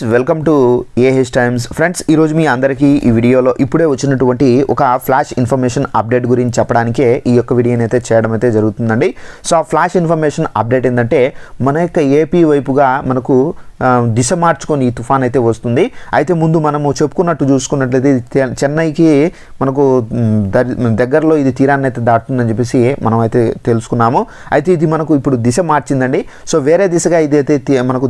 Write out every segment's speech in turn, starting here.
Welcome to AH times friends. ఈరోజు మీ అందరికీ ఈ వీడియోలో ఇప్పుడే వచ్చినటువంటి ఒక ఫ్లాష్ ఇన్ఫర్మేషన్ అప్డేట్ గురించి చెప్పడానికే ఈ యొక్క వీడియోని అయితే చేయడం అయితే జరుగుతుందండి. సో ఆ ఫ్లాష్ ఇన్ఫర్మేషన్ అప్డేట్ ఏంటంటే మన యొక్క ఏపీ వైపుగా మనకు దిశ మార్చుకొని ఈ తుఫాన్ అయితే వస్తుంది. అయితే ముందు మనము చెప్పుకున్నట్టు చూసుకున్నట్లయితే చెన్నైకి మనకు దగ్గరలో ఇది తీరాన్ని అయితే దాటుతుందని చెప్పేసి మనం అయితే తెలుసుకున్నాము. అయితే ఇది మనకు ఇప్పుడు దిశ మార్చిందండి. సో వేరే దిశగా ఇది అయితే మనకు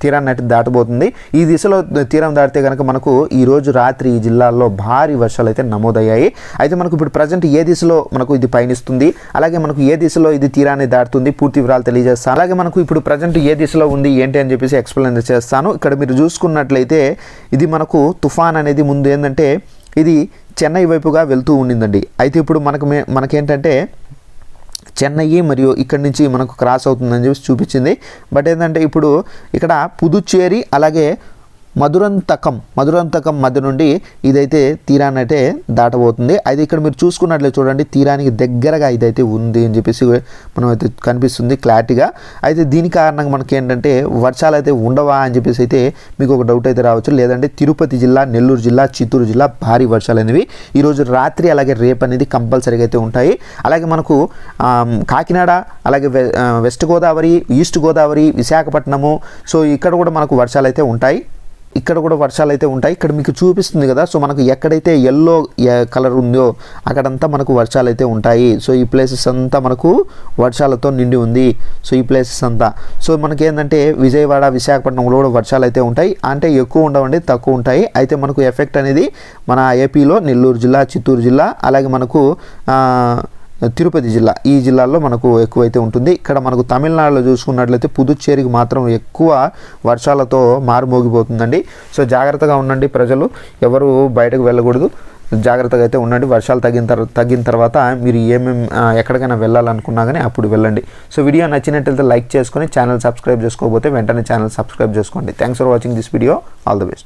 తీరాన్ని అయితే దాటబోతుంది. ఈ దిశలో తీరం దాటితే కనుక మనకు ఈరోజు రాత్రి ఈ జిల్లాల్లో భారీ వర్షాలు అయితే నమోదయ్యాయి. అయితే మనకు ఇప్పుడు ప్రజెంట్ ఏ దిశలో మనకు ఇది పయనిస్తుంది, అలాగే మనకు ఏ దిశలో ఇది తీరాన్ని దాటుతుంది, పూర్తి వివరాలు తెలియజేస్తాను. అలాగే మనకు ఇప్పుడు ప్రజెంట్ ఏ దిశలో ఉంది ఏంటి అని చెప్పేసి ఎక్స్ప్లెయిన్ చేస్తాను. ఇక్కడ మీరు చూసుకున్నట్లయితే ఇది మనకు తుఫాన్ అనేది ముందు ఏంటంటే ఇది చెన్నై వైపుగా వెళ్తూ ఉండిందండి. అయితే ఇప్పుడు మనకేంటంటే చెన్నై మరియు ఇక్కడి నుంచి మనకు క్రాస్ అవుతుందని చెప్పి చూపించింది. బట్ ఏంటంటే ఇప్పుడు ఇక్కడ పుదుచ్చేరి అలాగే మధురంతకం మధ్య నుండి ఇదైతే తీరాన్ని అయితే దాటబోతుంది. అయితే ఇక్కడ మీరు చూసుకున్నట్లయితే చూడండి, తీరానికి దగ్గరగా ఇదైతే ఉంది అని చెప్పేసి మనం అయితే కనిపిస్తుంది క్లారిటీగా. అయితే దీని కారణంగా మనకి ఏంటంటే వర్షాలు అయితే ఉండవా అని చెప్పేసి అయితే మీకు ఒక డౌట్ అయితే రావచ్చు. లేదంటే తిరుపతి జిల్లా, నెల్లూరు జిల్లా, చిత్తూరు జిల్లా భారీ వర్షాలు అనేవి ఈరోజు రాత్రి అలాగే రేపు అనేది కంపల్సరీగా అయితే ఉంటాయి. అలాగే మనకు కాకినాడ, అలాగే west Godavari, east Godavari, Visakhapatnam, so ఇక్కడ కూడా మనకు వర్షాలు అయితే ఉంటాయి. ఇక్కడ మీకు చూపిస్తుంది కదా. సో మనకు ఎక్కడైతే ఎల్లో కలర్ ఉందో అక్కడంతా మనకు వర్షాలు అయితే ఉంటాయి. సో ఈ ప్లేసెస్ అంతా మనకు వర్షాలతో నిండి ఉంది. సో ఈ ప్లేసెస్ అంతా సో మనకి ఏంటంటే విజయవాడ, విశాఖపట్నంలో కూడా వర్షాలు అయితే ఉంటాయి. అంటే ఎక్కువ ఉండవండి, తక్కువ ఉంటాయి. అయితే మనకు ఎఫెక్ట్ అనేది మన ఏపీలో నెల్లూరు జిల్లా, చిత్తూరు జిల్లా, అలాగే మనకు తిరుపతి జిల్లా, ఈ జిల్లాల్లో మనకు ఎక్కువైతే ఉంటుంది. ఇక్కడ మనకు తమిళనాడులో చూసుకున్నట్లయితే పుదుచ్చేరికి మాత్రం ఎక్కువ వర్షాలతో మారుమోగిపోతుందండి. సో జాగ్రత్తగా ఉండండి ప్రజలు, ఎవరు బయటకు వెళ్ళకూడదు, జాగ్రత్తగా అయితే ఉండండి. వర్షాలు తగ్గిన తర్వాత మీరు ఎక్కడికైనా వెళ్ళాలనుకున్నా కానీ అప్పుడు వెళ్ళండి. సో వీడియో నచ్చినట్లయితే లైక్ చేసుకొని ఛానల్ సబ్స్క్రైబ్ చేసుకోకపోతే వెంటనే ఛానల్ సబ్స్క్రైబ్ చేసుకోండి. Thanks for watching this video. All the best.